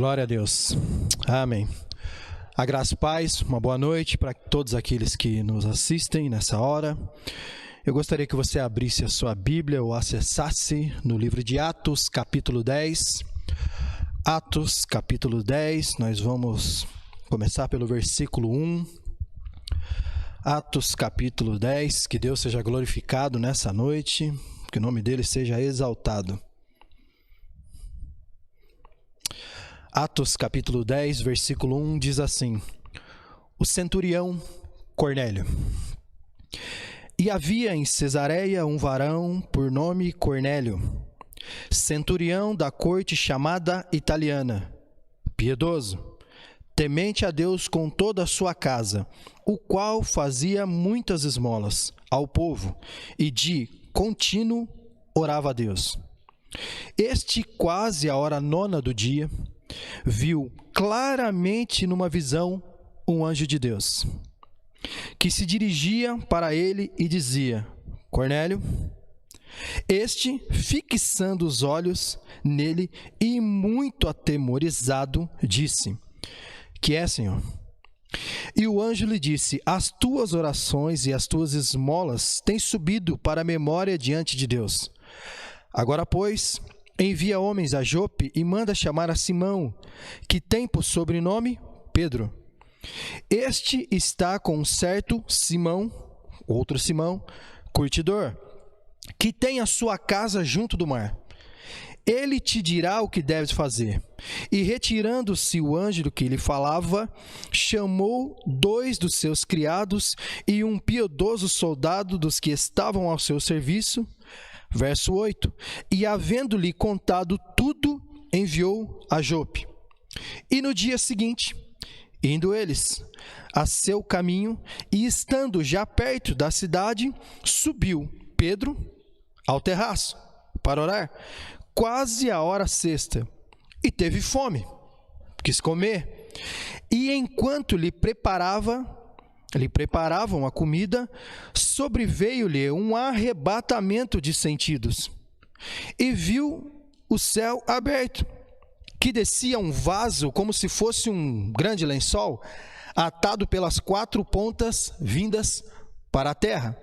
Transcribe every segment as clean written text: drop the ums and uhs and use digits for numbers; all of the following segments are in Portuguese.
Glória a Deus. Amém. A graça e paz, uma boa noite para todos aqueles que nos assistem nessa hora. Eu gostaria que você abrisse a sua Bíblia ou acessasse no livro de Atos, capítulo 10. Atos, capítulo 10, nós vamos começar pelo versículo 1. Atos, capítulo 10, que Deus seja glorificado nessa noite, que o nome dele seja exaltado. Atos capítulo 10, versículo 1 diz assim: O centurião Cornélio. E havia em Cesareia um varão por nome Cornélio, centurião da corte chamada italiana, piedoso, temente a Deus com toda a sua casa, o qual fazia muitas esmolas ao povo e de contínuo orava a Deus. Este, quase a hora 9 do dia, viu claramente numa visão um anjo de Deus, que se dirigia para ele e dizia: Cornélio. Este, fixando os olhos nele e muito atemorizado, disse: Que é, Senhor? E o anjo lhe disse: As tuas orações e as tuas esmolas têm subido para a memória diante de Deus. Agora, pois, envia homens a Jope e manda chamar a Simão, que tem por sobrenome Pedro. Este está com um certo Simão, outro Simão, curtidor, que tem a sua casa junto do mar. Ele te dirá o que deves fazer. E retirando-se o anjo do que lhe falava, chamou 2 dos seus criados e um piedoso soldado dos que estavam ao seu serviço. Verso 8, e havendo-lhe contado tudo, enviou a Jope. E no dia seguinte, indo eles a seu caminho, e estando já perto da cidade, subiu Pedro ao terraço para orar, quase a hora 6, e teve fome, quis comer. E enquanto lhe preparavam a comida, sobreveio-lhe um arrebatamento de sentidos, e viu o céu aberto, que descia um vaso como se fosse um grande lençol, atado pelas 4 pontas vindas para a terra,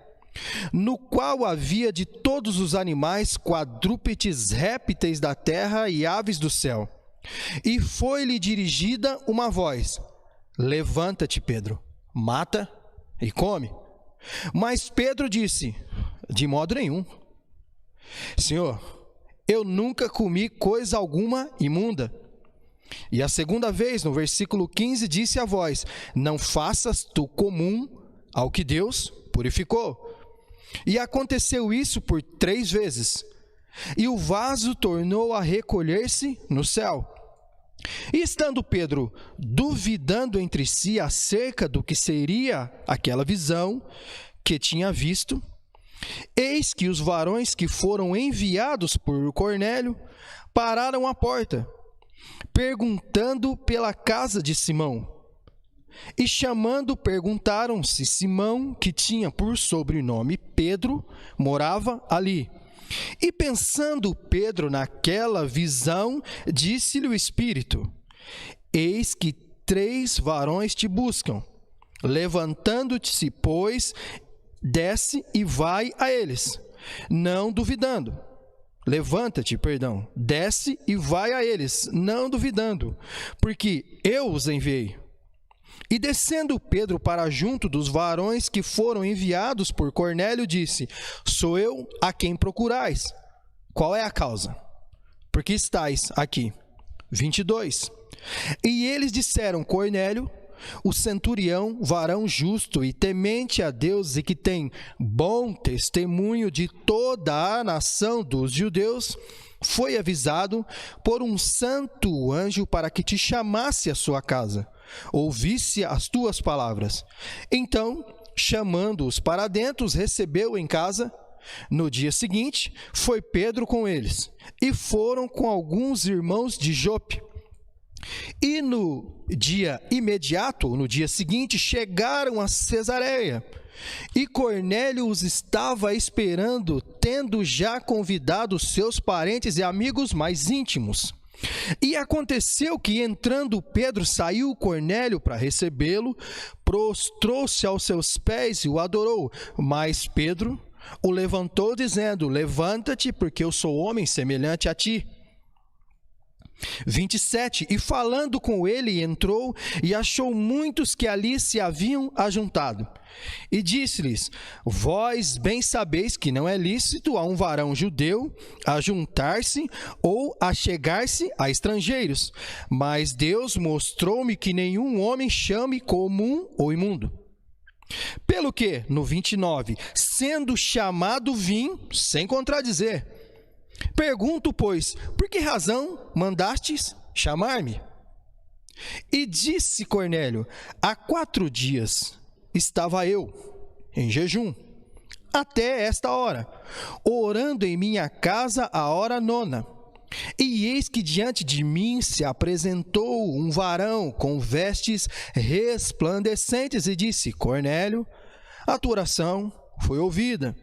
no qual havia de todos os animais, quadrúpedes, répteis da terra e aves do céu. E foi-lhe dirigida uma voz: Levanta-te, Pedro, mata e come. Mas Pedro disse: De modo nenhum, Senhor, eu nunca comi coisa alguma imunda. E a segunda vez, no versículo 15, disse a voz: Não faças tu comum ao que Deus purificou. E aconteceu isso por 3 vezes. E o vaso tornou a recolher-se no céu. E estando Pedro duvidando entre si acerca do que seria aquela visão que tinha visto, eis que os varões que foram enviados por Cornélio pararam à porta, perguntando pela casa de Simão. E chamando, perguntaram se Simão, que tinha por sobrenome Pedro, morava ali. E pensando Pedro naquela visão, disse-lhe o Espírito: Eis que 3 varões te buscam. Levantando-te, pois, desce e vai a eles, não duvidando. Levanta-te, desce e vai a eles, não duvidando, porque eu os enviei. E descendo Pedro para junto dos varões que foram enviados por Cornélio, disse: Sou eu a quem procurais. Qual é a causa? Por que estáis aqui? 22. E eles disseram: Cornélio, o centurião, varão justo e temente a Deus e que tem bom testemunho de toda a nação dos judeus, foi avisado por um santo anjo para que te chamasse à sua casa, ouvisse as tuas palavras. Então, chamando-os para dentro, os recebeu em casa. No dia seguinte, foi Pedro com eles, e foram com alguns irmãos de Jope. E no dia imediato, no dia seguinte, chegaram a Cesareia. E Cornélio os estava esperando, tendo já convidado seus parentes e amigos mais íntimos. E aconteceu que, entrando Pedro, saiu Cornélio para recebê-lo, prostrou-se aos seus pés e o adorou. Mas Pedro o levantou, dizendo: levanta-te, porque eu sou homem semelhante a ti. 27. E falando com ele, entrou e achou muitos que ali se haviam ajuntado. E disse-lhes: vós bem sabeis que não é lícito a um varão judeu ajuntar-se ou achegar-se a estrangeiros, mas Deus mostrou-me que nenhum homem chame comum ou imundo. Pelo que, no 29, sendo chamado vim, sem contradizer. Pergunto, pois, por que razão mandastes chamar-me? E disse Cornélio: há 4 dias estava eu em jejum, até esta hora, orando em minha casa a hora 9. E eis que diante de mim se apresentou um varão com vestes resplandecentes e disse: Cornélio, a tua oração foi ouvida.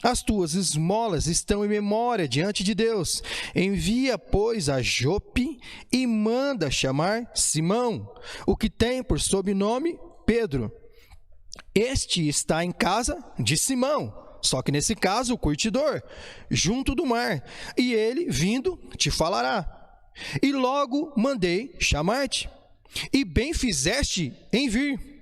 As tuas esmolas estão em memória diante de Deus. Envia, pois, a Jope e manda chamar Simão, o que tem por sobrenome Pedro. Este está em casa de Simão, só que nesse caso o curtidor, junto do mar, e ele, vindo, te falará. E logo mandei chamar-te, e bem fizeste em vir.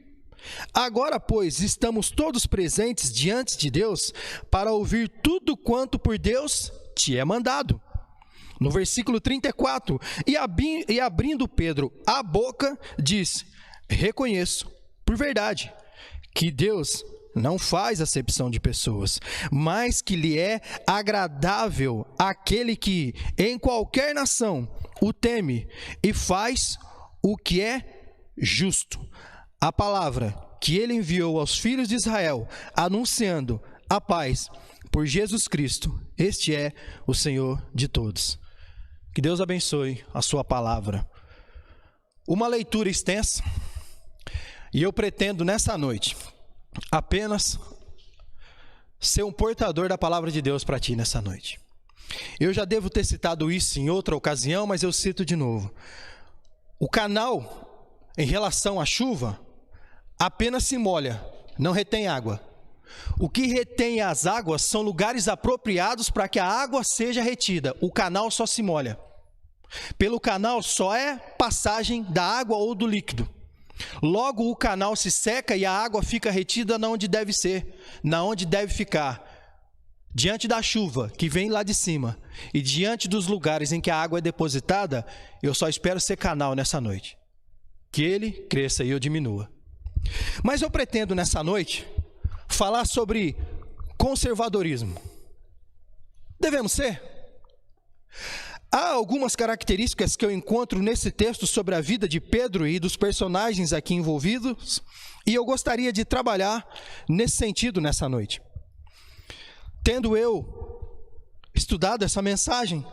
Agora, pois, estamos todos presentes diante de Deus para ouvir tudo quanto por Deus te é mandado. No versículo 34, e abrindo Pedro a boca, diz: reconheço, por verdade, que Deus não faz acepção de pessoas, mas que lhe é agradável aquele que, em qualquer nação, o teme e faz o que é justo. A palavra que ele enviou aos filhos de Israel, anunciando a paz por Jesus Cristo. Este é o Senhor de todos. Que Deus abençoe a sua palavra. Uma leitura extensa, e eu pretendo nessa noite apenas ser um portador da palavra de Deus para ti nessa noite. Eu já devo ter citado isso em outra ocasião, mas eu cito de novo. O canal, em relação à chuva, apenas se molha, não retém água. O que retém as águas são lugares apropriados para que a água seja retida. O canal só se molha. Pelo canal só é passagem da água ou do líquido. Logo o canal se seca e a água fica retida na onde deve ser, na onde deve ficar. Diante da chuva que vem lá de cima e diante dos lugares em que a água é depositada, eu só espero ser canal nessa noite. Que ele cresça e eu diminua. Mas eu pretendo nessa noite falar sobre conservadorismo. Devemos ser? Há algumas características que eu encontro nesse texto sobre a vida de Pedro e dos personagens aqui envolvidos, e eu gostaria de trabalhar nesse sentido nessa noite. Tendo eu estudado essa mensagem,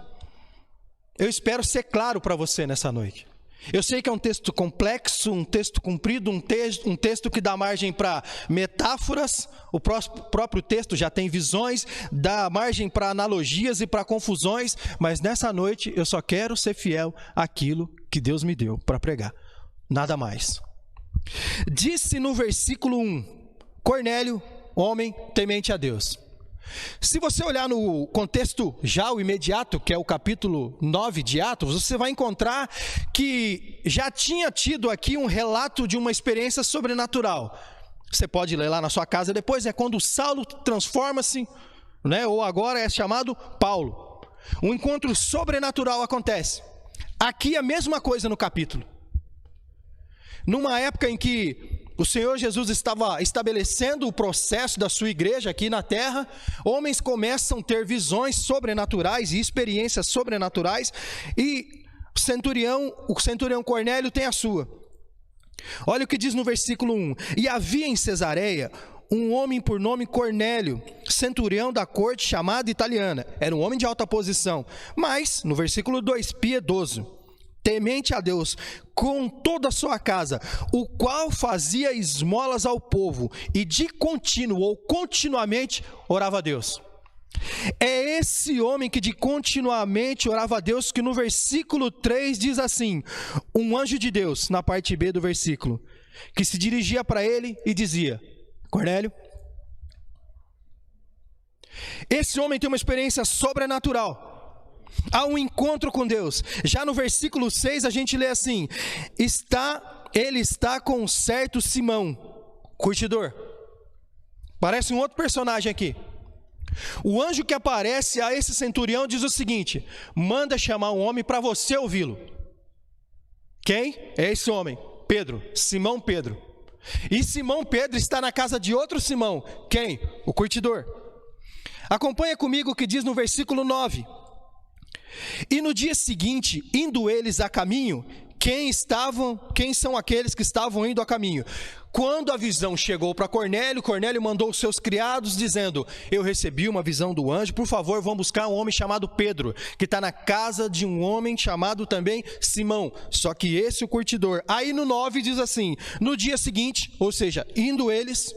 eu espero ser claro para você nessa noite. Eu sei que é um texto complexo, um texto comprido, um texto que dá margem para metáforas. O próprio texto já tem visões, dá margem para analogias e para confusões, mas nessa noite eu só quero ser fiel àquilo que Deus me deu para pregar, nada mais. Disse no versículo 1, Cornélio, homem temente a Deus. Se você olhar no contexto já o imediato, que é o capítulo 9 de Atos, você vai encontrar que já tinha tido aqui um relato de uma experiência sobrenatural. Você pode ler lá na sua casa depois, é quando Saulo transforma-se, né, ou agora é chamado Paulo. Um encontro sobrenatural acontece. Aqui a mesma coisa no capítulo. Numa época em que o Senhor Jesus estava estabelecendo o processo da sua igreja aqui na terra, homens começam a ter visões sobrenaturais e experiências sobrenaturais, e o centurião Cornélio tem a sua. Olha o que diz no versículo 1. E havia em Cesareia um homem por nome Cornélio, centurião da corte chamada italiana. Era um homem de alta posição, mas, no versículo 2, piedoso, temente a Deus, com toda a sua casa, o qual fazia esmolas ao povo, e de contínuo ou continuamente orava a Deus. É esse homem que de continuamente orava a Deus, que no versículo 3 diz assim: um anjo de Deus, na parte B do versículo, que se dirigia para ele e dizia: Cornélio. Esse homem tem uma experiência sobrenatural, há um encontro com Deus. Já no versículo 6 a gente lê assim: ele está com um certo Simão, curtidor. Parece um outro personagem aqui. O anjo que aparece a esse centurião diz o seguinte: manda chamar um homem para você ouvi-lo. Quem? É esse homem, Pedro, Simão Pedro. E Simão Pedro está na casa de outro Simão. Quem? O curtidor. Acompanha comigo o que diz no versículo 9. E no dia seguinte, indo eles a caminho, quem são aqueles que estavam indo a caminho? Quando a visão chegou para Cornélio, Cornélio mandou os seus criados dizendo: eu recebi uma visão do anjo, por favor, vão buscar um homem chamado Pedro, que está na casa de um homem chamado também Simão, só que esse o curtidor. Aí no 9 diz assim: no dia seguinte, ou seja, indo eles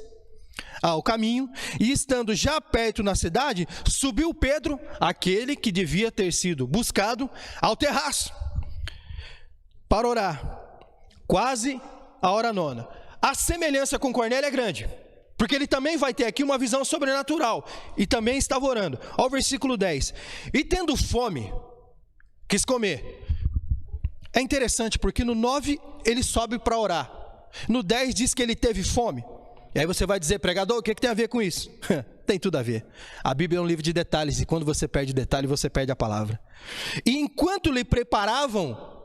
ao caminho, e estando já perto na cidade, subiu Pedro, aquele que devia ter sido buscado, ao terraço, para orar, quase a hora 9. A semelhança com Cornélio é grande, porque ele também vai ter aqui uma visão sobrenatural, e também estava orando. Olha o versículo 10. E tendo fome, quis comer. É interessante, porque no 9 ele sobe para orar, no 10 diz que ele teve fome. E aí você vai dizer: pregador, o que tem a ver com isso? Tem tudo a ver. A Bíblia é um livro de detalhes, e quando você perde detalhe, você perde a palavra. E enquanto lhe preparavam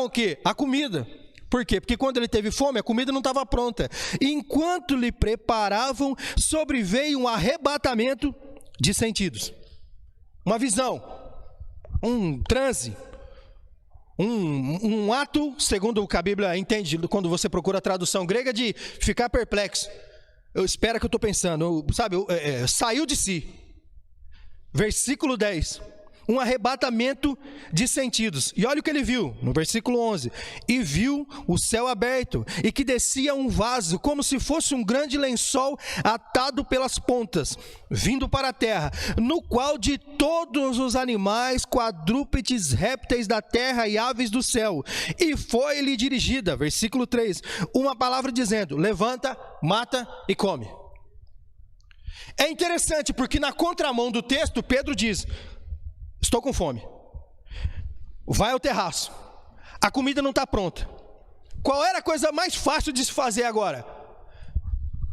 o quê? A comida. Por quê? Porque quando ele teve fome, a comida não estava pronta. E enquanto lhe preparavam, sobreveio um arrebatamento de sentidos. Uma visão, um transe, um ato, segundo o que a Bíblia entende, quando você procura a tradução grega, de ficar perplexo. Eu espero que eu estou pensando, sabe, saiu de si. Versículo 10. Um arrebatamento de sentidos. E olha o que ele viu, no versículo 11. E viu o céu aberto, e que descia um vaso, como se fosse um grande lençol atado pelas pontas, vindo para a terra, no qual de todos os animais, quadrúpedes, répteis da terra e aves do céu. E foi-lhe dirigida, versículo 3, uma palavra dizendo: levanta, mata e come. É interessante, porque na contramão do texto, Pedro diz: estou com fome. Vai ao terraço. A comida não está pronta. Qual era a coisa mais fácil de se fazer agora?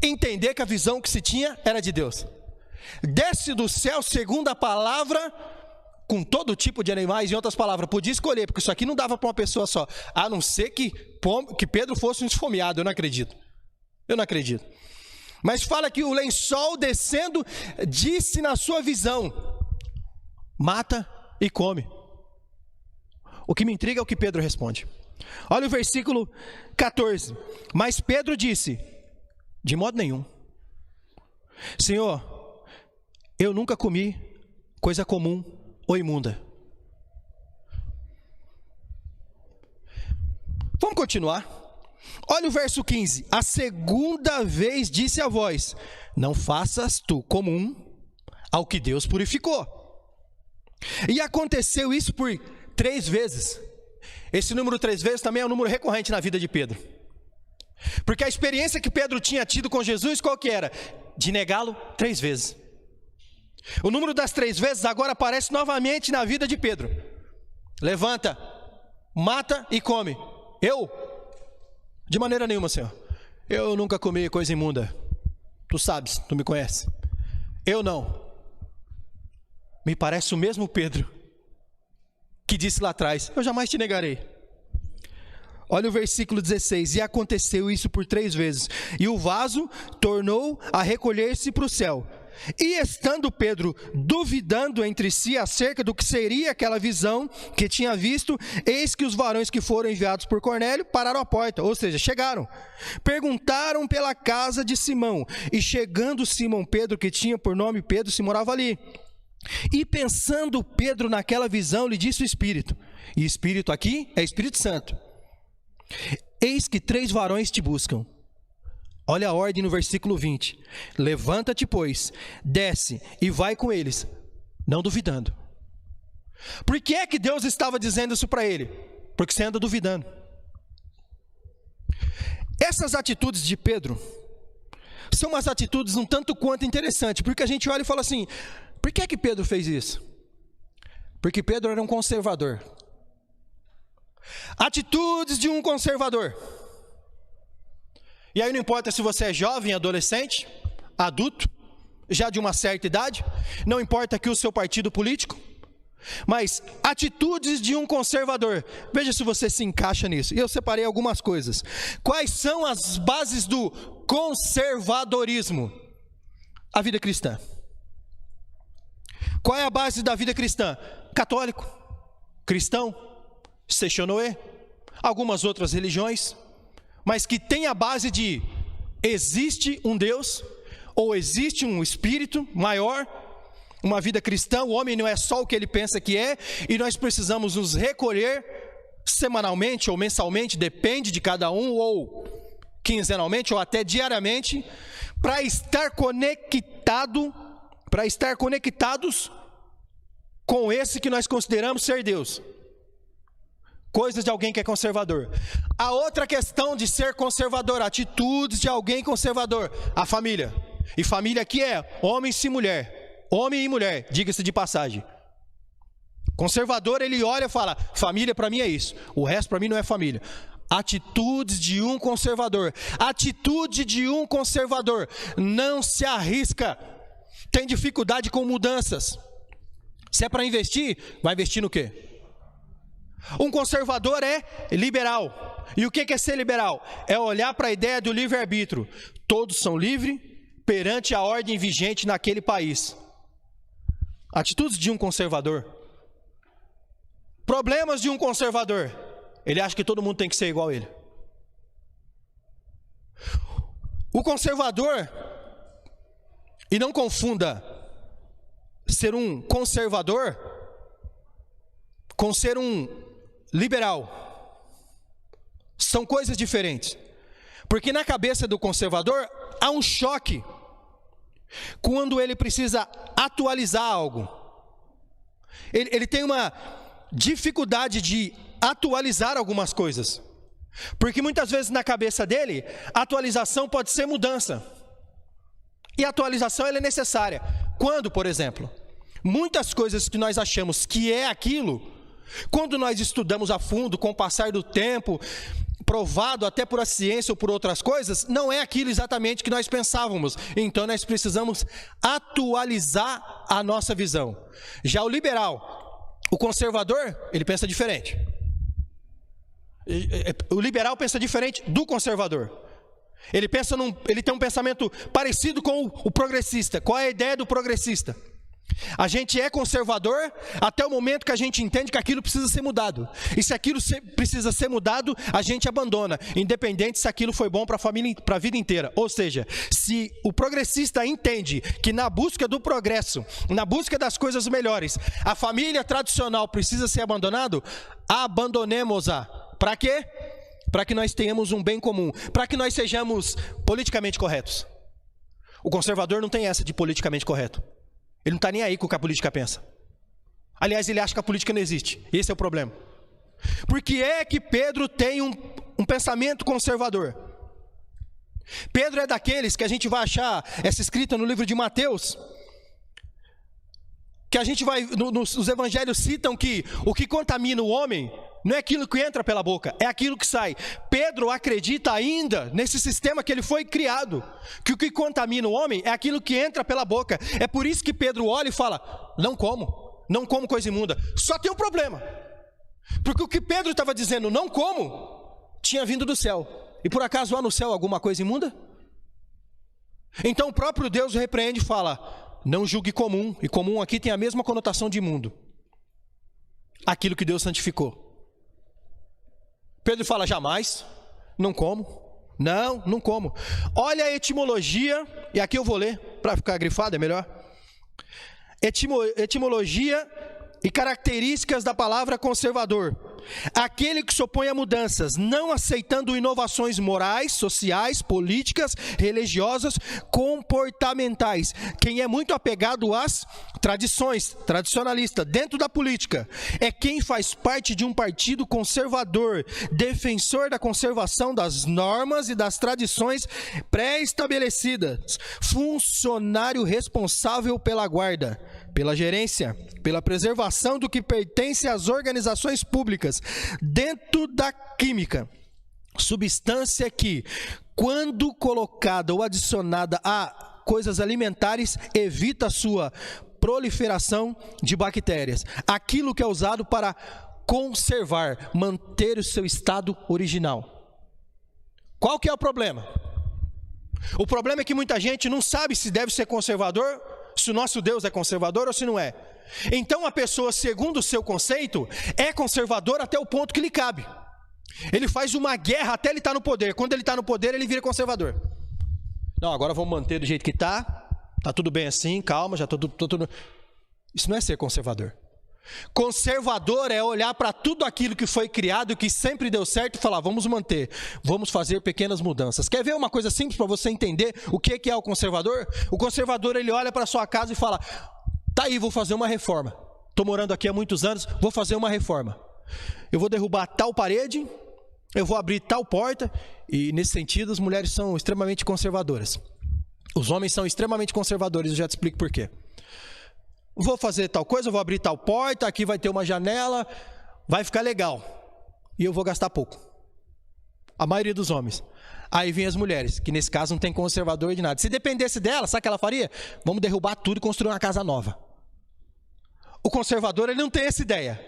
Entender que a visão que se tinha era de Deus. Desce do céu, segundo a palavra, com todo tipo de animais. Em outras palavras, podia escolher, porque isso aqui não dava para uma pessoa só. A não ser que Pedro fosse um esfomeado. Eu não acredito. Mas fala que o lençol descendo disse na sua visão: mata e come. O que me intriga é o que Pedro responde. Olha o versículo 14. Mas Pedro disse: de modo nenhum, Senhor, eu nunca comi coisa comum ou imunda. Vamos continuar. Olha o verso 15. A segunda vez disse a voz: não faças tu comum ao que Deus purificou. E aconteceu isso por 3 vezes. Esse número 3 vezes também é um número recorrente na vida de Pedro. Porque a experiência que Pedro tinha tido com Jesus, qual que era? De negá-lo 3 vezes. O número das 3 vezes agora aparece novamente na vida de Pedro. Levanta, mata e come. Eu? De maneira nenhuma, Senhor. Eu nunca comi coisa imunda. Tu sabes, tu me conheces. Eu não. Me parece o mesmo Pedro que disse lá atrás: eu jamais te negarei. Olha o versículo 16. E aconteceu isso por 3 vezes. E o vaso tornou a recolher-se para o céu. E estando Pedro duvidando entre si acerca do que seria aquela visão que tinha visto, eis que os varões que foram enviados por Cornélio pararam à porta, ou seja, chegaram. Perguntaram pela casa de Simão. E chegando Simão Pedro, que tinha por nome Pedro, se morava ali. E pensando Pedro naquela visão, lhe disse o Espírito, e Espírito aqui é Espírito Santo: eis que 3 varões te buscam. Olha a ordem no versículo 20. Levanta-te, pois, desce e vai com eles. não duvidando. Por que é que Deus estava dizendo isso para ele? Porque você anda duvidando. Essas atitudes de Pedro são umas atitudes um tanto quanto interessantes, porque a gente olha e fala assim, por que é que Pedro fez isso? Porque Pedro era um conservador. Atitudes de um conservador. E aí não importa se você é jovem, adolescente, adulto, já de uma certa idade, não importa aqui o seu partido político, mas atitudes de um conservador. Veja se você se encaixa nisso. E eu separei algumas coisas. Quais são as bases do conservadorismo? A vida cristã. Qual é a base da vida cristã? Católico, cristão, Sechonoé, algumas outras religiões, mas que tem a base de existe um Deus, ou existe um Espírito maior, uma vida cristã. O homem não é só o que ele pensa que é, e nós precisamos nos recolher semanalmente ou mensalmente, depende de cada um, ou quinzenalmente, ou até diariamente, para estar conectados com esse que nós consideramos ser Deus. Coisas de alguém que é conservador. A outra questão de ser conservador, atitudes de alguém conservador, a família. E família aqui é homem e mulher, homem e mulher, diga-se de passagem. Conservador, ele olha e fala, família para mim é isso, o resto para mim não é família. Atitudes de um conservador. Atitude de um conservador não se arrisca, tem dificuldade com mudanças. Se é para investir, vai investir no quê? Um conservador é liberal. E o que é ser liberal? É olhar para a ideia do livre-arbítrio. Todos são livres perante a ordem vigente naquele país. Atitudes de um conservador. Problemas de um conservador. Ele acha que todo mundo tem que ser igual a ele. O conservador, e não confunda ser um conservador com ser um liberal. São coisas diferentes. Porque na cabeça do conservador há um choque quando ele precisa atualizar algo. Ele tem uma dificuldade de atualizar algumas coisas. Porque muitas vezes na cabeça dele, atualização pode ser mudança. E a atualização ela é necessária. Quando, por exemplo, muitas coisas que nós achamos que é aquilo, quando nós estudamos a fundo, com o passar do tempo, provado até por a ciência ou por outras coisas, não é aquilo exatamente que nós pensávamos. Então nós precisamos atualizar a nossa visão. Já o liberal, o conservador, ele pensa diferente. O liberal pensa diferente do conservador. Ele tem um pensamento parecido com o progressista. Qual é a ideia do progressista? A gente é conservador até o momento que a gente entende que aquilo precisa ser mudado. E se aquilo precisa ser mudado, a gente abandona, independente se aquilo foi bom para a vida inteira. Ou seja, se o progressista entende que na busca do progresso, na busca das coisas melhores, a família tradicional precisa ser abandonado, abandonemos-a. Para quê? Para que nós tenhamos um bem comum, para que nós sejamos politicamente corretos. O conservador não tem essa de politicamente correto. Ele não está nem aí com o que a política pensa. Aliás, ele acha que a política não existe. Esse é o problema. Por que é que Pedro tem um pensamento conservador? Pedro é daqueles que a gente vai achar essa escrita no livro de Mateus, que a gente vai, os evangelhos citam que o que contamina o homem não é aquilo que entra pela boca, é aquilo que sai. Pedro acredita ainda nesse sistema que ele foi criado, que o que contamina o homem é aquilo que entra pela boca. É por isso que Pedro olha e fala, não como coisa imunda. Só tem um problema, porque o que Pedro estava dizendo, não como, tinha vindo do céu. E por acaso há no céu alguma coisa imunda? Então o próprio Deus o repreende e fala, não julgue comum. E comum aqui tem a mesma conotação de imundo. Aquilo que Deus santificou. Pedro fala, jamais, não como. Não como. Olha a etimologia, e aqui eu vou ler, para ficar grifado, é melhor. Etimologia e características da palavra conservador. aquele que se opõe a mudanças, não aceitando inovações morais, sociais, políticas, religiosas, comportamentais. Quem é muito apegado às tradições, tradicionalista, dentro da política, é quem faz parte de um partido conservador, defensor da conservação das normas e das tradições pré-estabelecidas, funcionário responsável pela guarda, pela gerência, pela preservação do que pertence às organizações públicas, dentro da química, substância que, quando colocada ou adicionada a coisas alimentares, evita a sua proliferação de bactérias. Aquilo que é usado para conservar, manter o seu estado original. Qual que é o problema? O problema é que muita gente não sabe se deve ser conservador, se o nosso Deus é conservador ou se não é. Então a pessoa, segundo o seu conceito, é conservador até o ponto que lhe cabe. Ele faz uma guerra até ele estar no poder. Quando ele está no poder, ele vira conservador. Não, agora vamos manter do jeito que está. Está tudo bem assim, calma, já estou tudo... Isso não é ser conservador. Conservador é olhar para tudo aquilo que foi criado, que sempre deu certo, e falar, vamos manter, vamos fazer pequenas mudanças. Quer ver uma coisa simples para você entender o que é o conservador? O conservador, ele olha para a sua casa e fala, tá aí, vou fazer uma reforma. Estou morando aqui há muitos anos, vou fazer uma reforma. Eu vou derrubar tal parede, eu vou abrir tal porta, e nesse sentido as mulheres são extremamente conservadoras. Os homens são extremamente conservadores, eu já te explico por quê. Vou fazer tal coisa, vou abrir tal porta, aqui vai ter uma janela, vai ficar legal. E eu vou gastar pouco. A maioria dos homens. Aí vem as mulheres, que nesse caso não tem conservador de nada. Se dependesse dela, sabe o que ela faria? Vamos derrubar tudo e construir uma casa nova. O conservador, ele não tem essa ideia.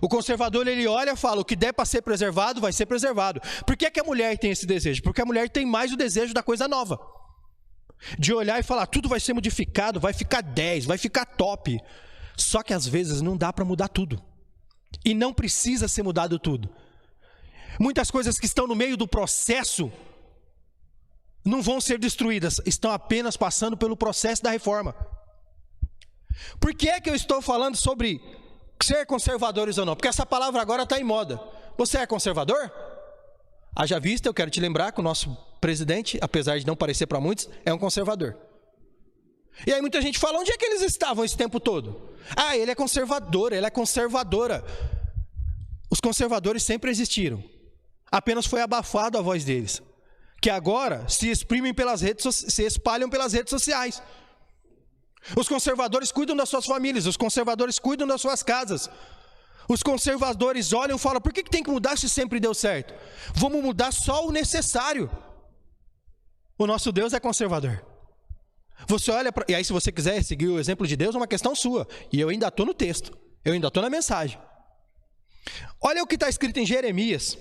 O conservador, ele olha e fala, o que der para ser preservado, vai ser preservado. Por que a mulher tem esse desejo? Porque a mulher tem mais o desejo da coisa nova. De olhar e falar, tudo vai ser modificado, vai ficar 10, vai ficar top. Só que às vezes não dá para mudar tudo. E não precisa ser mudado tudo. Muitas coisas que estão no meio do processo não vão ser destruídas, estão apenas passando pelo processo da reforma. Por que é que eu estou falando sobre ser conservadores ou não? Porque essa palavra agora está em moda. Você é conservador? Haja vista, eu quero te lembrar que o nosso presidente, apesar de não parecer para muitos, é um conservador. E aí muita gente fala, onde é que eles estavam esse tempo todo? Ah, ele é conservador, ela é conservadora. Os conservadores sempre existiram. Apenas foi abafado a voz deles. Que agora se exprimem pelas redes, se espalham pelas redes sociais. Os conservadores cuidam das suas famílias, os conservadores cuidam das suas casas. Os conservadores olham e falam, por que tem que mudar se sempre deu certo? Vamos mudar só o necessário. O nosso Deus é conservador. Você olha para... E aí se você quiser seguir o exemplo de Deus, é uma questão sua. E eu ainda estou no texto, eu ainda estou na mensagem. Olha o que está escrito em Jeremias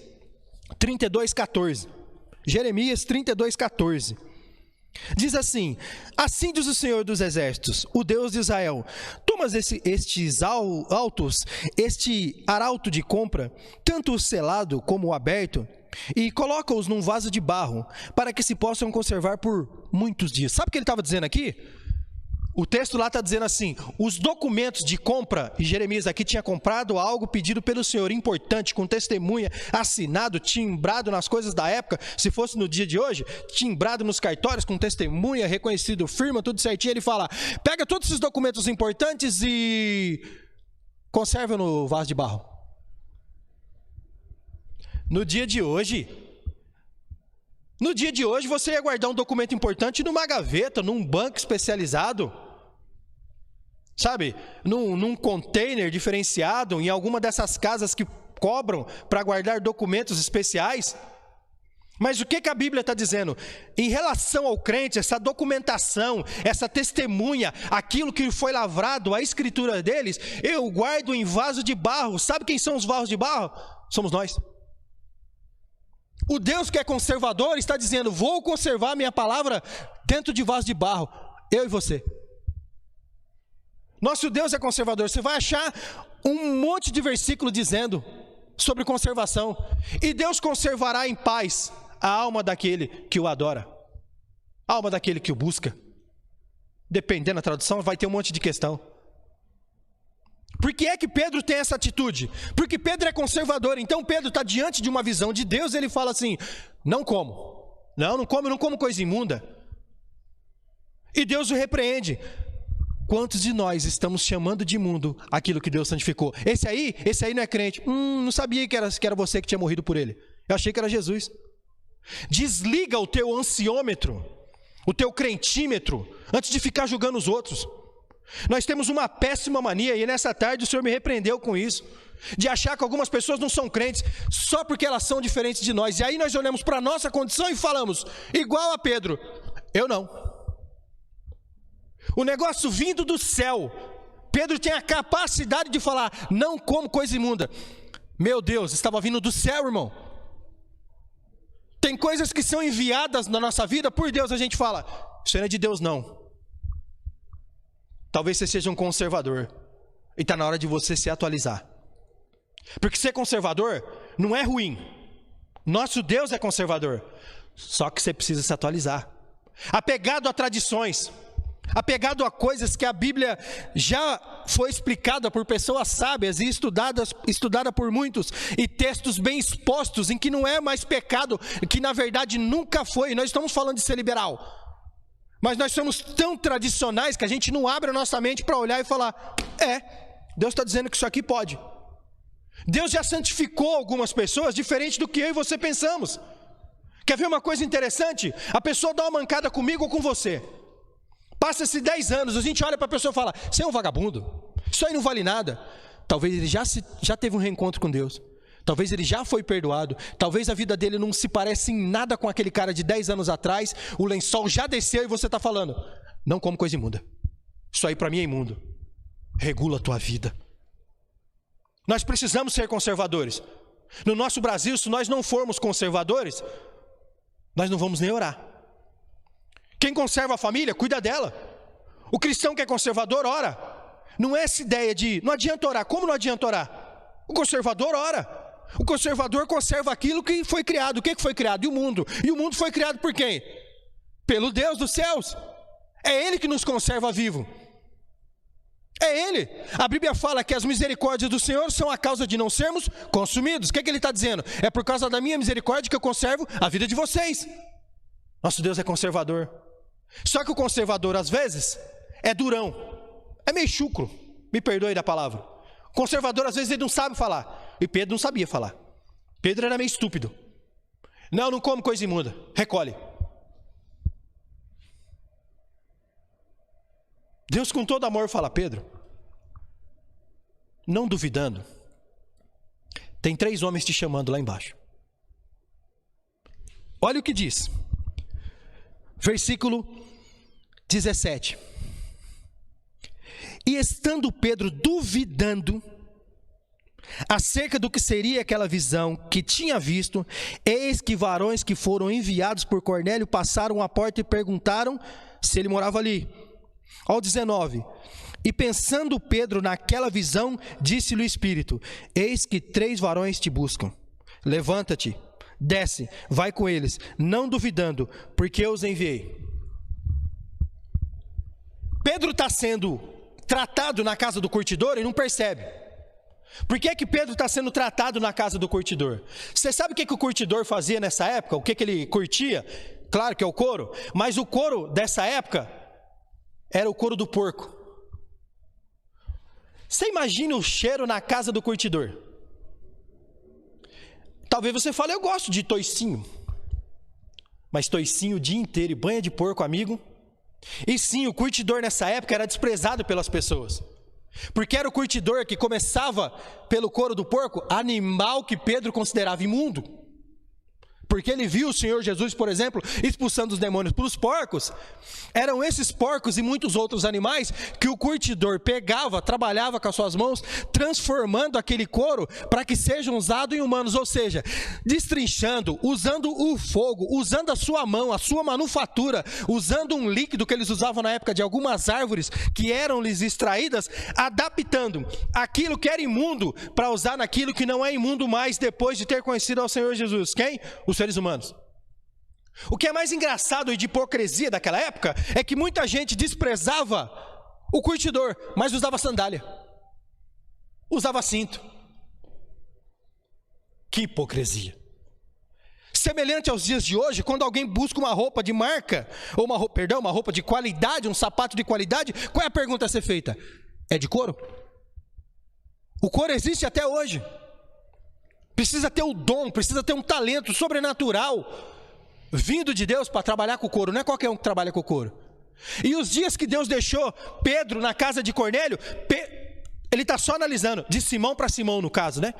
32:14. Jeremias 32:14. Diz assim, assim diz o Senhor dos Exércitos, o Deus de Israel, tomas estes altos, este arauto de compra, tanto o selado como o aberto, e coloca-os num vaso de barro, para que se possam conservar por muitos dias. Sabe o que ele estava dizendo aqui? O texto lá está dizendo assim, os documentos de compra, e Jeremias aqui tinha comprado algo pedido pelo Senhor, importante, com testemunha, assinado, timbrado nas coisas da época, se fosse no dia de hoje, timbrado nos cartórios, com testemunha, reconhecido, firma, tudo certinho. Ele fala, pega todos esses documentos importantes e conserva no vaso de barro. No dia de hoje, você ia guardar um documento importante numa gaveta, num banco especializado, sabe, num container diferenciado, em alguma dessas casas que cobram para guardar documentos especiais. Mas o que a Bíblia está dizendo? Em relação ao crente, essa documentação, essa testemunha, aquilo que foi lavrado, a escritura deles, eu guardo em vaso de barro. Sabe quem são os vasos de barro? Somos nós. O Deus que é conservador está dizendo, vou conservar minha palavra dentro de vaso de barro, eu e você. Nosso Deus é conservador. Você vai achar um monte de versículo dizendo sobre conservação. E Deus conservará em paz a alma daquele que o adora, a alma daquele que o busca. Dependendo da tradução, vai ter um monte de questão. Por que é que Pedro tem essa atitude? Porque Pedro é conservador. Então Pedro está diante de uma visão de Deus, ele fala assim: não como. Não como coisa imunda. E Deus o repreende. Quantos de nós estamos chamando de imundo aquilo que Deus santificou? Esse aí não é crente. Não sabia que era você que tinha morrido por ele. Eu achei que era Jesus. Desliga o teu ansiômetro, o teu crentímetro, antes de ficar julgando os outros. Nós temos uma péssima mania, e nessa tarde o Senhor me repreendeu com isso, de achar que algumas pessoas não são crentes só porque elas são diferentes de nós. E aí nós olhamos para a nossa condição e falamos, igual a Pedro, eu não. O negócio vindo do céu, Pedro tem a capacidade de falar, não como coisa imunda. Meu Deus, estava vindo do céu, irmão. Tem coisas que são enviadas na nossa vida por Deus, a gente fala, isso não é de Deus não. Talvez você seja um conservador, e está na hora de você se atualizar. Porque ser conservador não é ruim. Nosso Deus é conservador. Só que você precisa se atualizar. Apegado a tradições, apegado a coisas que a Bíblia já foi explicada por pessoas sábias e estudada por muitos, e textos bem expostos em que não é mais pecado, que na verdade nunca foi. Nós estamos falando de ser liberal, mas nós somos tão tradicionais que a gente não abre a nossa mente para olhar e falar, Deus está dizendo que isso aqui pode. Deus já santificou algumas pessoas diferente do que eu e você pensamos. Quer ver uma coisa interessante? A pessoa dá uma mancada comigo ou com você. Passa-se 10 anos, a gente olha para a pessoa e fala, você é um vagabundo, isso aí não vale nada. Talvez ele já teve um reencontro com Deus. Talvez ele já foi perdoado. Talvez a vida dele não se pareça em nada com aquele cara de 10 anos atrás. O lençol já desceu e você está falando, não como coisa imunda. Isso aí para mim é imundo. Regula a tua vida. Nós precisamos ser conservadores. No nosso Brasil, se nós não formos conservadores, nós não vamos nem orar. Quem conserva a família, cuida dela. O cristão que é conservador, ora. Não é essa ideia de, não adianta orar. Como não adianta orar? O conservador ora. O conservador conserva aquilo que foi criado. O que foi criado? E o mundo. E o mundo foi criado por quem? Pelo Deus dos céus. É Ele que nos conserva vivo. É Ele. A Bíblia fala que as misericórdias do Senhor são a causa de não sermos consumidos. O que Ele está dizendo? É por causa da minha misericórdia que eu conservo a vida de vocês. Nosso Deus é conservador. Só que o conservador, às vezes, é durão. É meio chucro. Me perdoe da palavra. O conservador, às vezes, ele não sabe falar. E Pedro não sabia falar. Pedro era meio estúpido. Não come coisa imunda. Recolhe. Deus com todo amor fala, Pedro, não duvidando, tem 3 homens te chamando lá embaixo. Olha o que diz. Versículo 17. E estando Pedro duvidando acerca do que seria aquela visão que tinha visto, eis que varões que foram enviados por Cornélio passaram à porta e perguntaram se ele morava ali. Ao 19. E pensando Pedro naquela visão, disse-lhe o Espírito, eis que 3 varões te buscam. Levanta-te, desce, vai com eles, não duvidando, porque eu os enviei. Pedro está sendo tratado na casa do curtidor e não percebe. Por que Pedro está sendo tratado na casa do curtidor? Você sabe o que o curtidor fazia nessa época? O que ele curtia? Claro que é o couro, mas o couro dessa época era o couro do porco. Você imagina o cheiro na casa do curtidor? Talvez você fale, eu gosto de toicinho. Mas toicinho o dia inteiro e banha de porco, amigo. E sim, o curtidor nessa época era desprezado pelas pessoas. Porque era o curtidor que começava pelo couro do porco, animal que Pedro considerava imundo. Porque ele viu o Senhor Jesus, por exemplo, expulsando os demônios pelos porcos. Eram esses porcos e muitos outros animais que o curtidor pegava, trabalhava com as suas mãos, transformando aquele couro para que sejam usados em humanos. Ou seja, destrinchando, usando o fogo, usando a sua mão, a sua manufatura, usando um líquido que eles usavam na época de algumas árvores que eram-lhes extraídas, adaptando aquilo que era imundo para usar naquilo que não é imundo mais depois de ter conhecido ao Senhor Jesus. Quem? Os seres humanos. O que é mais engraçado e de hipocrisia daquela época é que muita gente desprezava o curtidor, mas usava sandália. usava cinto. Que hipocrisia. Semelhante aos dias de hoje, quando alguém busca uma roupa de marca, ou uma roupa de qualidade, um sapato de qualidade, qual é a pergunta a ser feita? É de couro? O couro existe até hoje. Precisa ter o dom, precisa ter um talento sobrenatural vindo de Deus para trabalhar com o couro. Não é qualquer um que trabalha com o couro. E os dias que Deus deixou Pedro na casa de Cornélio, ele está só analisando, de Simão para Simão no caso, né?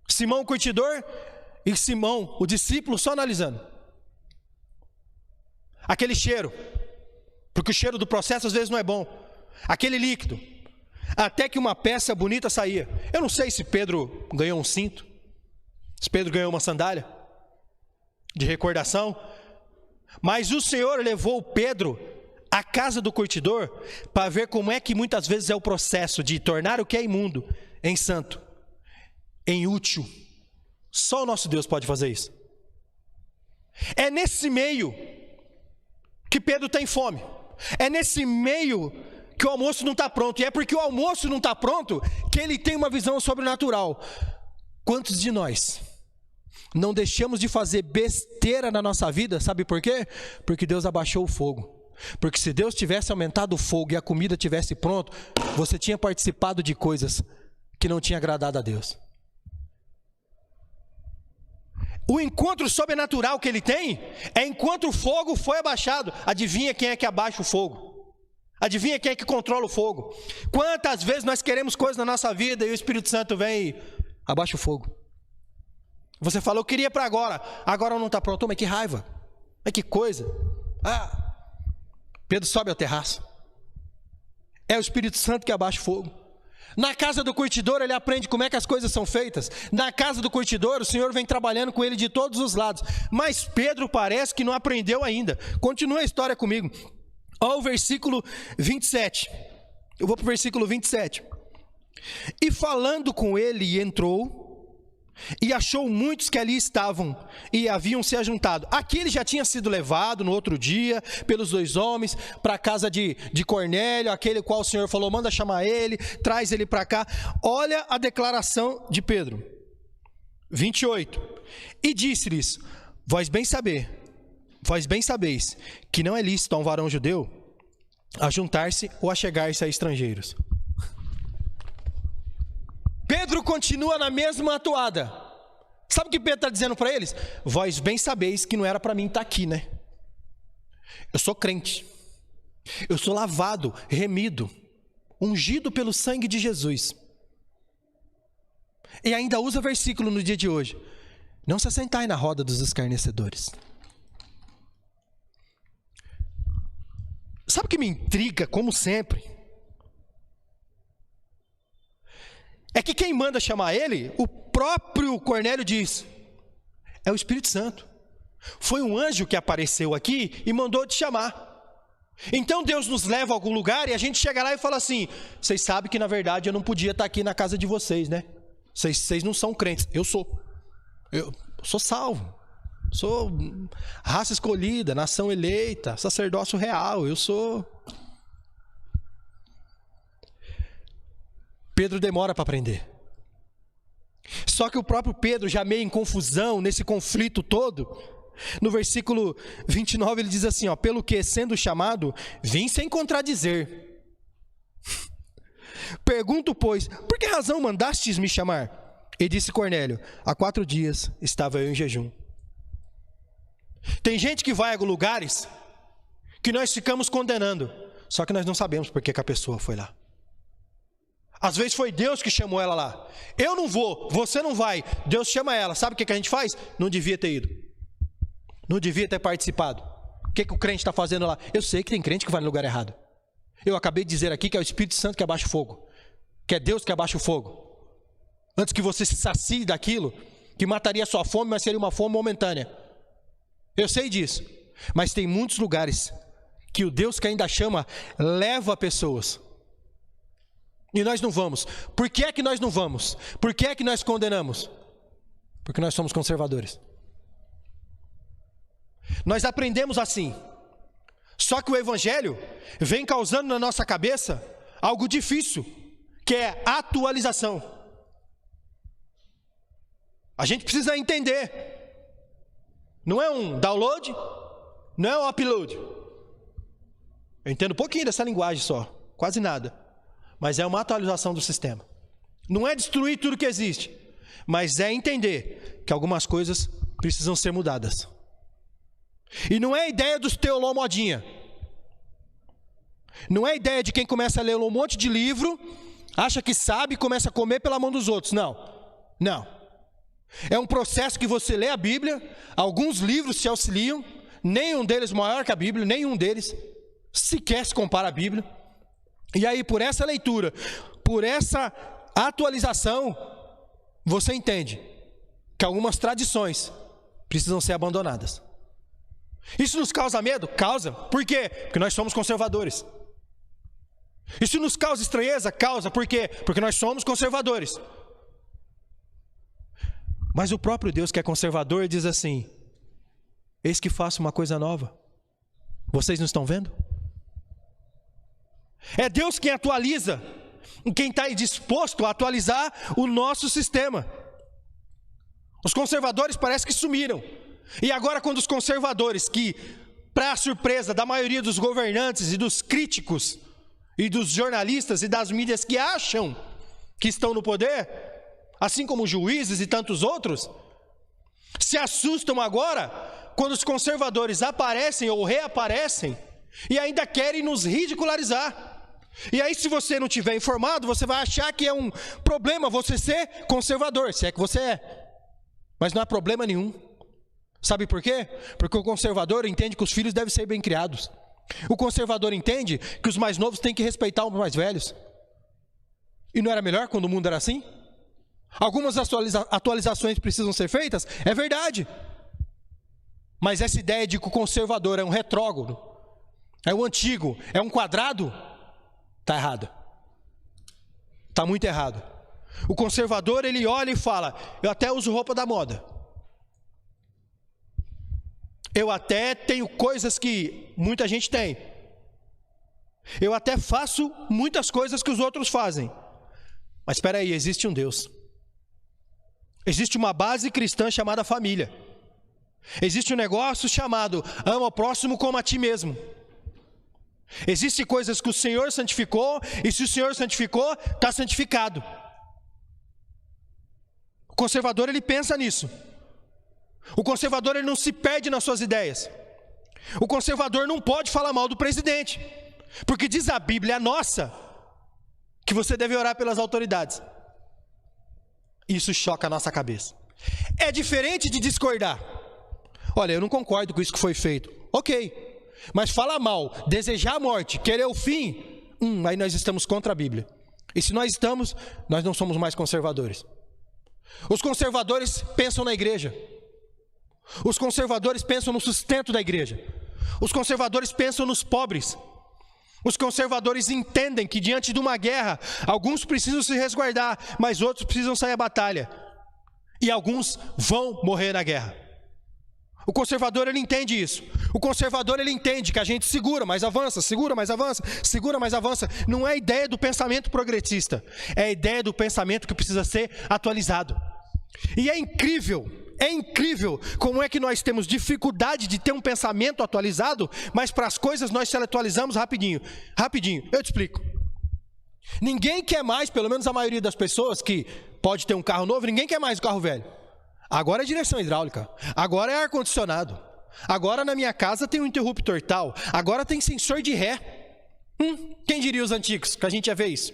Simão o curtidor e Simão o discípulo só analisando. Aquele cheiro, porque o cheiro do processo às vezes não é bom. Aquele líquido, até que uma peça bonita saía. Eu não sei se Pedro ganhou um cinto, se Pedro ganhou uma sandália de recordação, mas o Senhor levou Pedro à casa do curtidor para ver como é que muitas vezes é o processo de tornar o que é imundo em santo, em útil. Só o nosso Deus pode fazer isso. É nesse meio que Pedro tem fome. É nesse meio que o almoço não está pronto. E é porque o almoço não está pronto que ele tem uma visão sobrenatural. Quantos de nós não deixamos de fazer besteira na nossa vida? Sabe por quê? Porque Deus abaixou o fogo. Porque se Deus tivesse aumentado o fogo e a comida tivesse pronto, você tinha participado de coisas que não tinha agradado a Deus. O encontro sobrenatural que ele tem é enquanto o fogo foi abaixado. Adivinha quem é que abaixa o fogo? Adivinha quem é que controla o fogo? Quantas vezes nós queremos coisas na nossa vida e o Espírito Santo vem e abaixa o fogo? Você falou, eu queria para agora não está pronto. Mas que raiva, mas que coisa. Pedro sobe ao terraço. É o Espírito Santo que abaixa o fogo. Na casa do curtidor ele aprende como é que as coisas são feitas. Na casa do curtidor o Senhor vem trabalhando com ele de todos os lados. Mas Pedro parece que não aprendeu ainda. Continua a história comigo. Olha o versículo 27. Eu vou para o versículo 27. E falando com ele entrou e achou muitos que ali estavam e haviam se ajuntado. Aqui ele já tinha sido levado no outro dia pelos dois homens para a casa de Cornélio, aquele qual o Senhor falou, manda chamar ele, traz ele para cá. Olha a declaração de Pedro, 28. E disse-lhes, vós bem sabeis que não é lícito a um varão judeu ajuntar-se ou achegar-se a estrangeiros. Pedro continua na mesma atuada. Sabe o que Pedro está dizendo para eles? Vós bem sabeis que não era para mim estar aqui, né? Eu sou crente. Eu sou lavado, remido, ungido pelo sangue de Jesus. E ainda usa versículo no dia de hoje. Não se assentai na roda dos escarnecedores. Sabe o que me intriga, como sempre? É que quem manda chamar ele, o próprio Cornélio diz, é o Espírito Santo. Foi um anjo que apareceu aqui e mandou te chamar. Então Deus nos leva a algum lugar e a gente chega lá e fala assim, vocês sabem que na verdade eu não podia estar aqui na casa de vocês, né? Vocês não são crentes, eu sou salvo, sou raça escolhida, nação eleita, sacerdócio real, eu sou... Pedro demora para aprender. Só que o próprio Pedro, já meio em confusão, nesse conflito todo, no versículo 29 ele diz assim, pelo que sendo chamado, vim sem contradizer. Pergunto, pois, por que razão mandastes me chamar? E disse Cornélio, há 4 dias estava eu em jejum. Tem gente que vai a lugares que nós ficamos condenando, só que nós não sabemos por que a pessoa foi lá. Às vezes foi Deus que chamou ela lá. Eu não vou, você não vai. Deus chama ela. Sabe o que a gente faz? Não devia ter ido. Não devia ter participado. O que o crente está fazendo lá? Eu sei que tem crente que vai no lugar errado. Eu acabei de dizer aqui que é o Espírito Santo que abaixa o fogo. Que é Deus que abaixa o fogo. Antes que você se sacie daquilo, que mataria a sua fome, mas seria uma fome momentânea. Eu sei disso. Mas tem muitos lugares que o Deus que ainda chama, leva pessoas. E nós não vamos. Por que é que nós não vamos? Por que é que nós condenamos? Porque nós somos conservadores. Nós aprendemos assim. Só que o Evangelho vem causando na nossa cabeça algo difícil, que é atualização. A gente precisa entender. Não é um download, não é um upload. Eu entendo um pouquinho dessa linguagem só, quase nada. Mas é uma atualização do sistema. Não é destruir tudo que existe, mas é entender que algumas coisas precisam ser mudadas. E não é a ideia dos teolô modinha. Não é a ideia de quem começa a ler um monte de livro, acha que sabe e começa a comer pela mão dos outros. Não, não. É um processo que você lê a Bíblia, alguns livros se auxiliam, nenhum deles maior que a Bíblia, nenhum deles sequer se compara à Bíblia. E aí, por essa leitura, por essa atualização, você entende que algumas tradições precisam ser abandonadas. Isso nos causa medo? Causa. Por quê? Porque nós somos conservadores. Isso nos causa estranheza? Causa. Por quê? Porque nós somos conservadores. Mas o próprio Deus, que é conservador, diz assim: eis que faço uma coisa nova. Vocês não estão vendo? É Deus quem atualiza, quem está disposto a atualizar o nosso sistema. Os conservadores parece que sumiram. E agora, quando os conservadores, que para a surpresa da maioria dos governantes e dos críticos e dos jornalistas e das mídias que acham que estão no poder, assim como juízes e tantos outros, se assustam agora quando os conservadores aparecem ou reaparecem e ainda querem nos ridicularizar. E aí, se você não tiver informado, você vai achar que é um problema você ser conservador, se é que você é. Mas não há problema nenhum. Sabe por quê? Porque o conservador entende que os filhos devem ser bem criados. O conservador entende que os mais novos têm que respeitar os mais velhos. E não era melhor quando o mundo era assim? Algumas atualizações precisam ser feitas, é verdade. Mas essa ideia de que o conservador é um retrógrado, é um antigo, é um quadrado, está errado. Está muito errado. O conservador, ele olha e fala: eu até uso roupa da moda. Eu até tenho coisas que muita gente tem. Eu até faço muitas coisas que os outros fazem. Mas espera aí, existe um Deus. Existe uma base cristã chamada família. Existe um negócio chamado ama o próximo como a ti mesmo. Existem coisas que o Senhor santificou, e se o Senhor santificou, está santificado. O conservador, ele pensa nisso. O conservador, ele não se perde nas suas ideias. O conservador não pode falar mal do presidente, porque diz a Bíblia nossa que você deve orar pelas autoridades. Isso choca a nossa cabeça. É diferente de discordar. Olha, eu não concordo com isso que foi feito. Ok. Mas falar mal, desejar a morte, querer o fim, aí nós estamos contra a Bíblia. E se nós estamos, nós não somos mais conservadores. Os conservadores pensam na igreja. Os conservadores pensam no sustento da igreja. Os conservadores pensam nos pobres. Os conservadores entendem que diante de uma guerra, alguns precisam se resguardar, mas outros precisam sair à batalha. E alguns vão morrer na guerra. O conservador, ele entende isso. O conservador, ele entende que a gente segura, mas avança, segura, mas avança, segura, mas avança. Não é a ideia do pensamento progressista, é a ideia do pensamento que precisa ser atualizado. E é incrível como é que nós temos dificuldade de ter um pensamento atualizado, mas para as coisas nós se atualizamos rapidinho. Rapidinho, eu te explico. Ninguém quer mais, pelo menos a maioria das pessoas que pode ter um carro novo, ninguém quer mais o carro velho. Agora é direção hidráulica, agora é ar-condicionado, agora na minha casa tem um interruptor tal, agora tem sensor de ré. Quem diria os antigos, que a gente ia ver isso?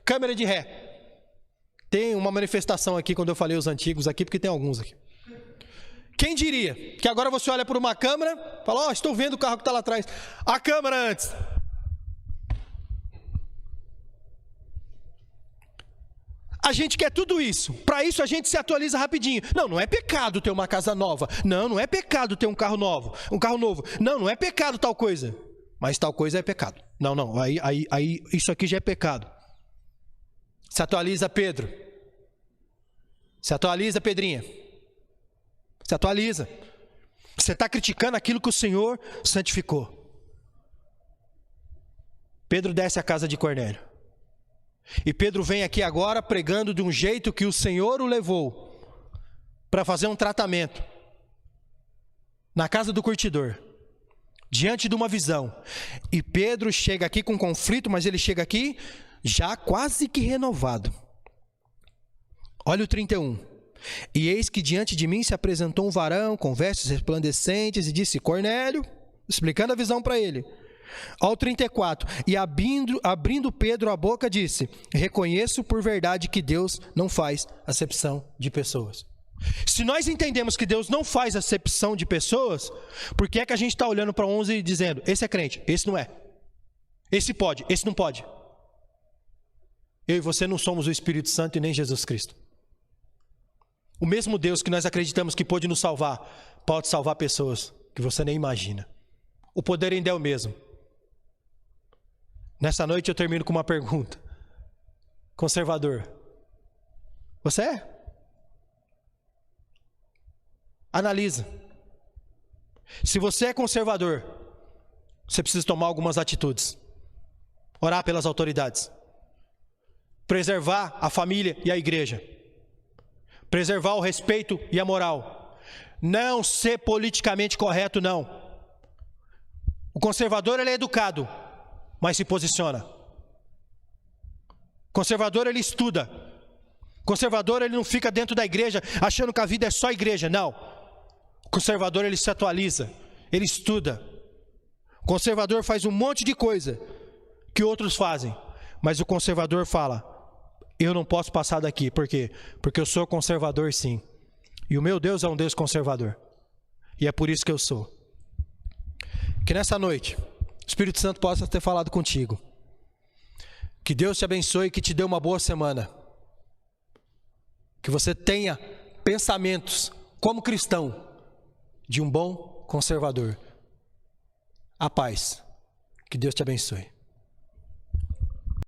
Câmera de ré. Tem uma manifestação aqui quando eu falei os antigos aqui, porque tem alguns aqui. Quem diria que agora você olha por uma câmera, fala, estou vendo o carro que está lá atrás. A câmera antes. A gente quer tudo isso. Para isso a gente se atualiza rapidinho. Não é pecado ter uma casa nova. Não é pecado ter um carro novo. Não é pecado tal coisa. Mas tal coisa é pecado. Aí isso aqui já é pecado. Se atualiza, Pedro. Se atualiza, Pedrinha. Se atualiza. Você está criticando aquilo que o Senhor santificou. Pedro desce à casa de Cornélio. E Pedro vem aqui agora pregando de um jeito que o Senhor o levou para fazer um tratamento na casa do curtidor, diante de uma visão. E Pedro chega aqui com conflito, mas ele chega aqui já quase que renovado. Olha o 31. E eis que diante de mim se apresentou um varão com vestes resplandecentes e disse: Cornélio, explicando a visão para ele. Ao 34, e abrindo Pedro a boca, disse: reconheço por verdade que Deus não faz acepção de pessoas. Se nós entendemos que Deus não faz acepção de pessoas, por que é que a gente está olhando para 11 e dizendo: esse é crente, esse não é, esse pode, esse não pode? Eu e você não somos o Espírito Santo e nem Jesus Cristo. O mesmo Deus que nós acreditamos que pode nos salvar, pode salvar pessoas que você nem imagina. O poder ainda é o mesmo. Nessa noite eu termino com uma pergunta. Conservador, você é? Analisa. Se você é conservador, você precisa tomar algumas atitudes. Orar pelas autoridades. Preservar a família e a igreja. Preservar o respeito e a moral. Não ser politicamente correto, não. O conservador, ele é educado, mas se posiciona. O conservador, ele estuda. O conservador, ele não fica dentro da igreja achando que a vida é só igreja, não. O conservador, ele se atualiza, ele estuda. O conservador faz um monte de coisa que outros fazem, mas o conservador fala: eu não posso passar daqui. Por quê? Porque eu sou conservador, sim. E o meu Deus é um Deus conservador. E é por isso que eu sou. Que nessa noite o Espírito Santo possa ter falado contigo. Que Deus te abençoe e que te dê uma boa semana. Que você tenha pensamentos como cristão de um bom conservador. A paz. Que Deus te abençoe.